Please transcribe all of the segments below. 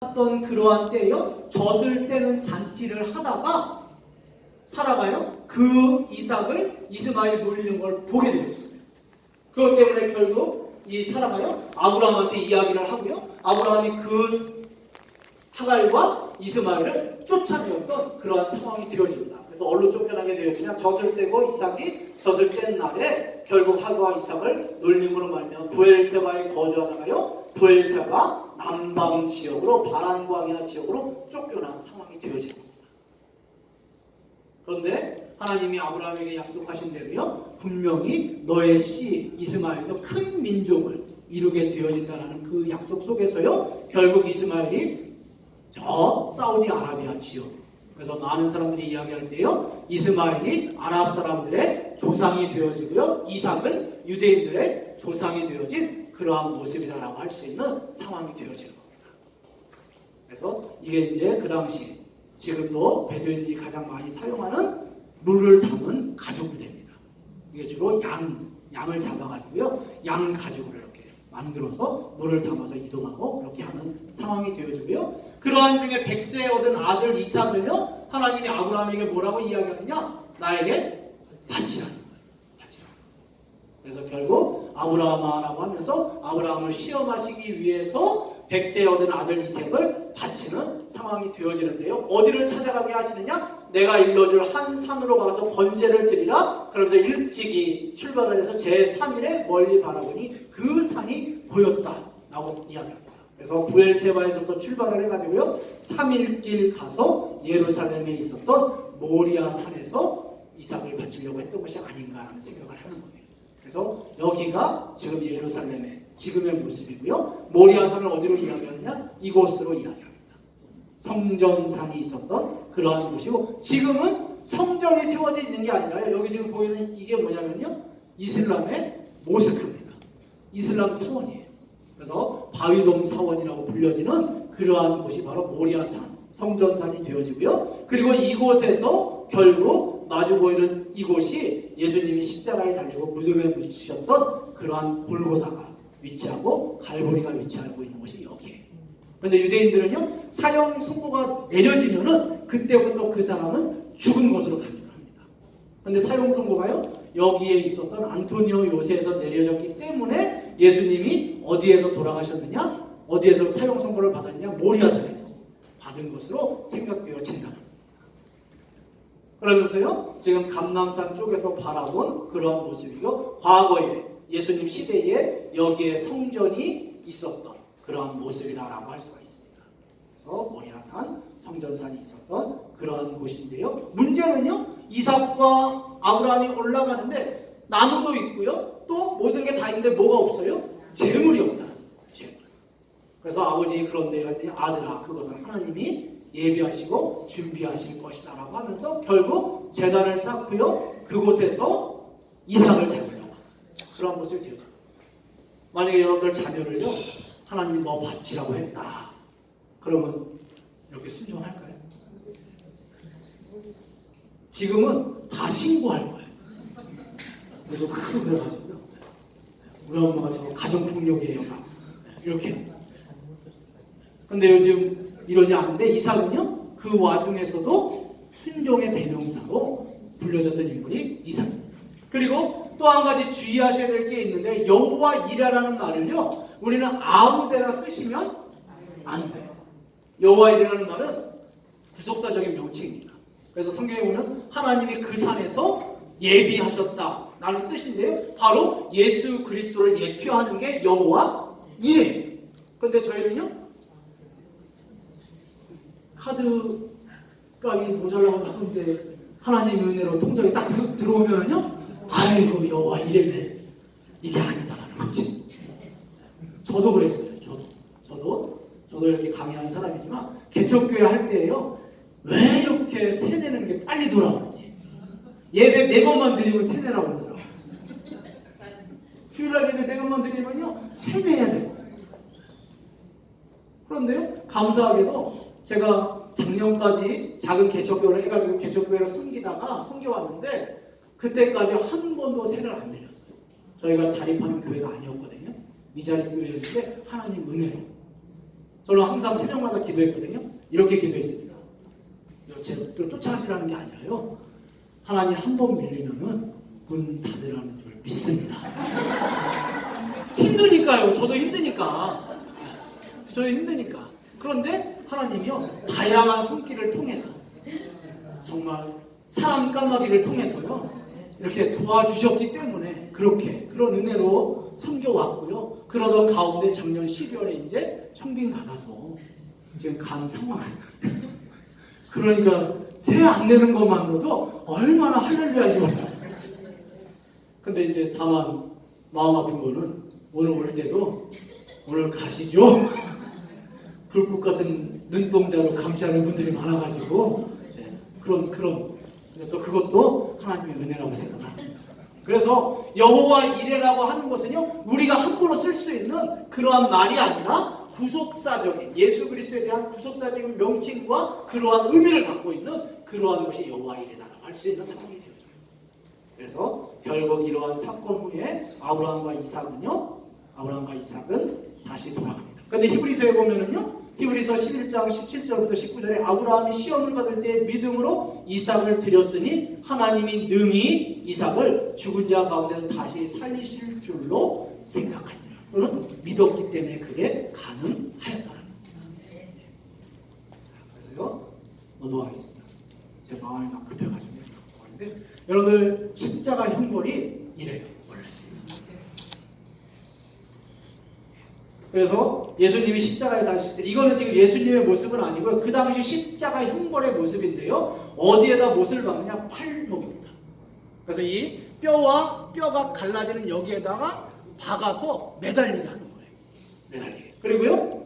어떤 그러한 때요, 젖을 떼는 잔치를 하다가 사라가요 그 이삭을 이스마엘 놀리는 걸 보게 되었어요. 그것 때문에 결국 이 사라가요 아브라함한테 이야기를 하고요, 아브라함이 그 하갈과 이스마엘을 쫓아내었던 그러한 상황이 되어집니다. 그래서 어디로 쫓겨나게 되었냐, 젖을 떼고 이삭이 젖을 뗀 날에 결국 하갈과 이삭을 놀림으로 말며 브엘세바에 거주하다가요, 브엘세바가 남방 지역으로 바란광야 지역으로 쫓겨난 상황이 되어진 겁니다. 그런데 하나님이 아브라함에게 약속하신 대로요, 분명히 너의 씨 이스마엘도 큰 민족을 이루게 되어진다는 그 약속 속에서요, 결국 이스마엘이 저 사우디아라비아 지역, 그래서 많은 사람들이 이야기할 때요, 이스마엘이 아랍 사람들의 조상이 되어지고요, 이삭은 유대인들의 조상이 되어진 그러한 모습이다라고 할 수 있는 상황이 되어지는 겁니다. 그래서 이게 이제 그 당시 지금도 베두인들이 가장 많이 사용하는 물을 담은 가죽부대입니다. 이게 주로 양을 잡아가지고요, 양 가죽으로 이렇게 만들어서 물을 담아서 이동하고 그렇게 하는 상황이 되어지고요. 그러한 중에 100세에 얻은 아들 이삭을요, 하나님이 아브라함에게 뭐라고 이야기하느냐, 나에게 바치라는 거예요. 바치라. 그래서 결국 아브라함아라고 하면서 아브라함을 시험하시기 위해서 100세에 얻은 아들 이삭을 바치는 상황이 되어지는데요. 어디를 찾아가게 하시느냐, 내가 일러줄 한 산으로 가서 번제를 드리라. 그러면서 일찍이 출발을 해서 제3일에 멀리 바라보니 그 산이 보였다라고 이야기합니다. 그래서 브엘세바에서부터 출발을 해가지고요, 3일길 가서 예루살렘에 있었던 모리아 산에서 이삭을 바치려고 했던 것이 아닌가라는 생각을 하는 거예요. 그래서 여기가 지금 예루살렘의 지금의 모습이고요, 모리아산을 어디로 이야기하느냐, 이곳으로 이야기합니다. 성전산이 있었던 그러한 곳이고, 지금은 성전이 세워져 있는 게 아니라요, 여기 지금 보이는 이게 뭐냐면요, 이슬람의 모스크입니다. 이슬람 사원이에요. 그래서 바위돔 사원이라고 불려지는 그러한 곳이 바로 모리아산, 성전산이 되어지고요. 그리고 이곳에서 결국 마주 보이는 이곳이 예수님이 십자가에 달리고 무덤에 묻히셨던 그러한 골고다가 위치하고 갈보리가 위치하고 있는 곳이 여기에요. 그런데 유대인들은요, 사형 선고가 내려지면은 그때부터 그 사람은 죽은 것으로 간주합니다. 그런데 사형 선고가요, 여기에 있었던 안토니오 요새에서 내려졌기 때문에 예수님이 어디에서 돌아가셨느냐, 어디에서 사형 선고를 받았냐, 모리아산에서 받은 것으로 생각되어진다. 그러면서요, 지금 감람산 쪽에서 바라본 그런 모습이고, 과거에 예수님 시대에 여기에 성전이 있었던 그러한 모습이라고 할 수가 있습니다. 그래서 모리아산, 성전산이 있었던 그러한 곳인데요, 문제는요, 이삭과 아브라함이 올라가는데 나무도 있고요, 또 모든 게 다 있는데 뭐가 없어요? 재물이 없다. 재물. 그래서 아버지 그런데 아들아, 그것은 하나님이 예비하시고 준비하실 것이다 라고 하면서 결국 제단을 쌓고요, 그곳에서 이삭을 잡으려고 그런 모습이 되어져. 만약에 여러분들 자녀를요, 하나님이 너 바치라고 했다, 그러면 이렇게 순종할까요? 지금은 다 신고할 거예요. 그래서 하도 그래가지고요, 우리 엄마가 저 가정폭력이에요 이렇게. 근데 요즘 이러지 않은데 이삭은요, 그 와중에서도 순종의 대명사로 불려졌던 인물이 이삭입니다. 그리고 또 한 가지 주의하셔야 될 게 있는데, 여호와 이레라는 말을요, 우리는 아무데나 쓰시면 안 돼요. 여호와 이레라는 말은 구속사적인 명칭입니다. 그래서 성경에 보면 하나님이 그 산에서 예비하셨다라는 뜻인데요, 바로 예수 그리스도를 예표하는 게 여호와 이레예요. 그런데 저희는요, 카드 값이 모자라고 하는데 하나님의 은혜로 통장에 딱 들어오면은요, 아이고 여호와 이레네, 이게 아니다라는 거지. 저도 그랬어요. 저도 이렇게 강의하는 사람이지만 개척교회 할 때요, 왜 이렇게 세내는 게 빨리 돌아오는지, 예배 4번만 드리면 세내라고 그러더라고요. 주일날 예배 4번만 드리면요, 세내야 돼요. 그런데요, 감사하게도 제가 작년까지 작은 개척교회를 해가지고 개척교회를 섬겨왔는데 그때까지 한 번도 세를 안 내렸어요. 저희가 자립하는 교회가 아니었거든요. 미자립 교회였는데 하나님 은혜로 저는 항상 새벽마다 기도했거든요. 이렇게 기도했습니다. 제 쫓아가시라는 게 아니라요. 하나님 한 번 밀리면은 문 닫으라는 줄 믿습니다. 힘드니까요. 저도 힘드니까. 그런데 하나님이요. 다양한 손길을 통해서 정말 사람 까마귀를 통해서요. 이렇게 도와주셨기 때문에 그렇게 그런 은혜로 섬겨왔고요. 그러던 가운데 작년 12월에 이제 청빙 받아서 지금 간 상황. 그러니까 세 안 내는 것만으로도 얼마나 할렐루야인지 몰라요. 근데 이제 다만 마음 아픈 거는 오늘 올 때도 오늘 가시죠. 불꽃 같은 눈동자로 감시하는 분들이 많아가지고 그런 근데 또 그것도 하나님의 은혜라고 생각합니다. 그래서 여호와 이레라고 하는 것은요 우리가 함부로 쓸 수 있는 그러한 말이 아니라 구속사적인 예수 그리스도에 대한 구속사적인 명칭과 그러한 의미를 갖고 있는 그러한 것이 여호와 이레다라고 할 수 있는 상황이 되어져요. 그래서 결국 이러한 사건 후에 아브라함과 이삭은 다시 돌아갑니다. 그런데 히브리서에 보면은요 히브리서 11장 17절부터 19절에 아브라함이 시험을 받을 때 믿음으로 이삭을 드렸으니 하나님이 능히 이삭을 죽은 자 가운데서 다시 살리실 줄로 생각한지라. 또는 믿었기 때문에 그게 가능하였다는 겁니다. 그래서 넘어가겠습니다. 제 마음이 막 급해가지고 넘어가는데 여러분들 십자가 형벌이 이래요. 그래서 예수님이 십자가에 달리실 때 이거는 지금 예수님의 모습은 아니고요. 그 당시 십자가 형벌의 모습인데요. 어디에다 못을 박느냐? 팔목입니다. 그래서 이 뼈와 뼈가 갈라지는 여기에다가 박아서 매달리게 하는 거예요. 매달리게. 그리고요.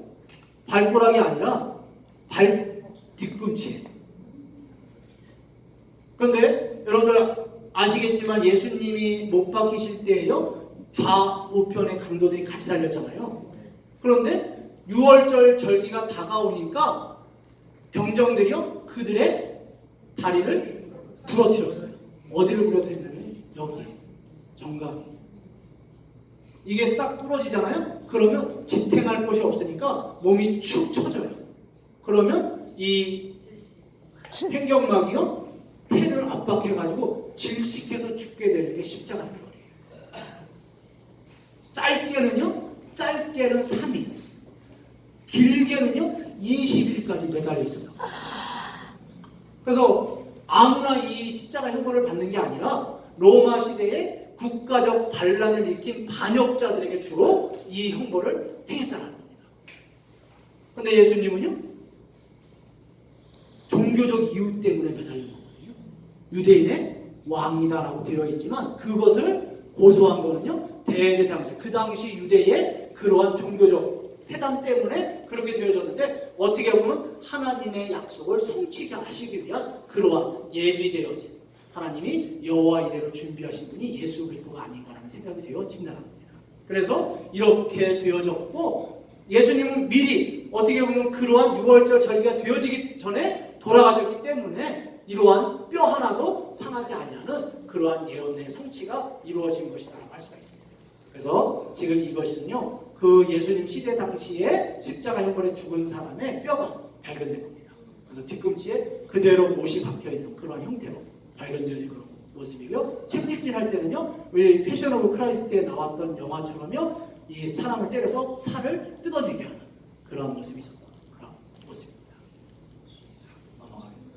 발가락이 아니라 발 뒤꿈치에. 그런데 여러분들 아시겠지만 예수님이 못 박히실 때에요. 좌우편의 강도들이 같이 달렸잖아요. 그런데 6월절 절기가 다가오니까 병정들이요 그들의 다리를 부러뜨렸어요. 어디를 부러뜨렸냐면 여기 정강이. 이게 딱 부러지잖아요. 그러면 지탱할 곳이 없으니까 몸이 축 처져요. 그러면 이 횡격막이요 폐를 압박해가지고 질식해서 죽게 되는 게 십자가인 거예요. 짧게는 3일, 길게는요 20일까지 매달려 있었다고. 그래서 아무나 이 십자가 형벌을 받는 게 아니라 로마 시대에 국가적 반란을 일으킨 반역자들에게 주로 이 형벌을 행했다는 겁니다. 그런데 예수님은요 종교적 이유 때문에 매달린 거거든요. 유대인의 왕이다라고 되어 있지만 그것을 고소한 거는요 대제사장, 그 당시 유대의 그러한 종교적 회담 때문에 그렇게 되어졌는데 어떻게 보면 하나님의 약속을 성취하게 하시기 위한 그러한 예비되어진 하나님이 여호와 이레로 준비하신 분이 예수 그리스도가 아닌가라는 생각이 되어진다는 겁니다. 그래서 이렇게 되어졌고 예수님은 미리 어떻게 보면 그러한 6월절 절기가 되어지기 전에 돌아가셨기 때문에 이러한 뼈 하나도 상하지 아니하는 그러한 예언의 성취가 이루어진 것이라고 할 수가 있습니다. 그래서 지금 이것은요 그 예수님 시대 당시에 십자가 형벌에 죽은 사람의 뼈가 발견된 겁니다. 그래서 뒤꿈치에 그대로 못이 박혀있는 그러한 형태로 발견되는 그런 모습이고요. 채찍질 할 때는요 우리 패션 오브 크라이스트에 나왔던 영화처럼요 이 사람을 때려서 살을 뜯어내게 하는 그러한 모습이 있었던 그런 모습입니다.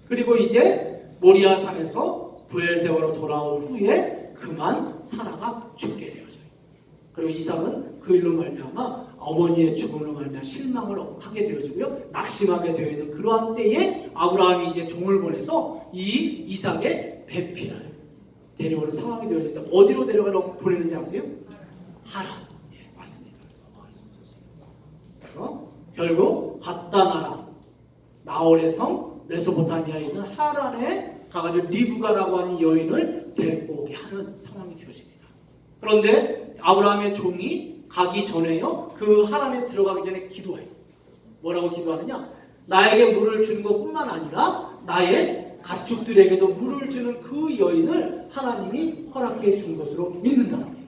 그리고 이제 모리아 산에서 부엘세바로 돌아온 후에 그만 사라가 죽게 되어져요. 그리고 이삭은 그 일로 말미암아 어머니의 죽음으로 말미암아 실망을 하게 되어지고요. 낙심하게 되어 있는 그러한 때에 아브라함이 이제 종을 보내서 이 이삭의 배필을 데려오는 상황이 되어졌다. 어디로 데려가려고 보내는지 아세요? 하란. 예, 맞습니다. 그래서 결국 밧다나라 나홀의 성 메소포타미아에 있는 하란에 가가지고 리브가라고 하는 여인을 데리고 오게 하는 상황이 되어집니다. 그런데 아브라함의 종이 가기 전에요 그 하란에 들어가기 전에 기도해요. 뭐라고 기도하느냐? 나에게 물을 주는 것뿐만 아니라 나의 가축들에게도 물을 주는 그 여인을 하나님이 허락해 준 것으로 믿는다는 거예요.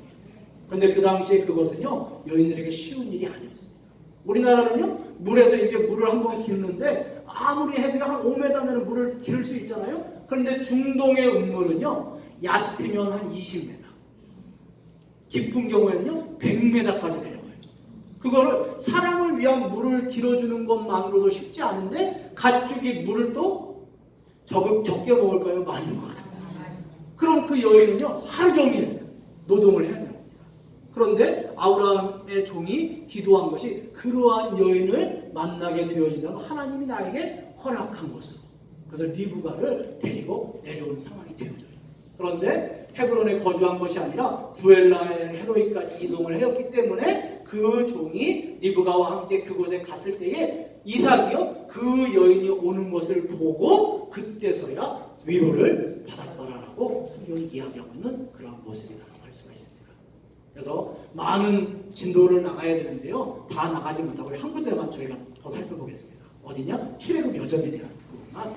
그런데 그 당시에 그것은요 여인들에게 쉬운 일이 아니었습니다. 우리나라는요, 물에서 이렇게 물을 한번 깃는데 아무리 해도 한 5m면 물을 기를 수 있잖아요. 그런데 중동의 음물은요, 얕으면 한 20m, 깊은 경우에는요 100m까지 내려가요. 그거를 사람을 위한 물을 길어주는 것만으로도 쉽지 않은데 가축이 물을 또 적게 먹을까요? 많이 먹을까요? 그럼 그 여인은요 하루 종일 노동을 해야 되는 겁니다. 그런데 아브라함의 종이 기도한 것이 그러한 여인을 만나게 되어진다면 하나님이 나에게 허락한 것으로, 그래서 리브가를 데리고 내려온 상황이 되어져요. 그런데 헤브론에 거주한 것이 아니라 부엘라의 헤로이까지 이동을 해왔기 때문에 그 종이 리브가와 함께 그곳에 갔을 때에 이삭이요 그 여인이 오는 것을 보고 그때서야 위로를 받았더라라고 성경이 이야기하고 있는 그런 모습이라고 할 수가 있습니다. 그래서 많은 진도를 나가야 되는데요, 다 나가지 못하고 한 군데만 저희가 더 살펴보겠습니다. 어디냐? 출애굽 여정에 대한 부분만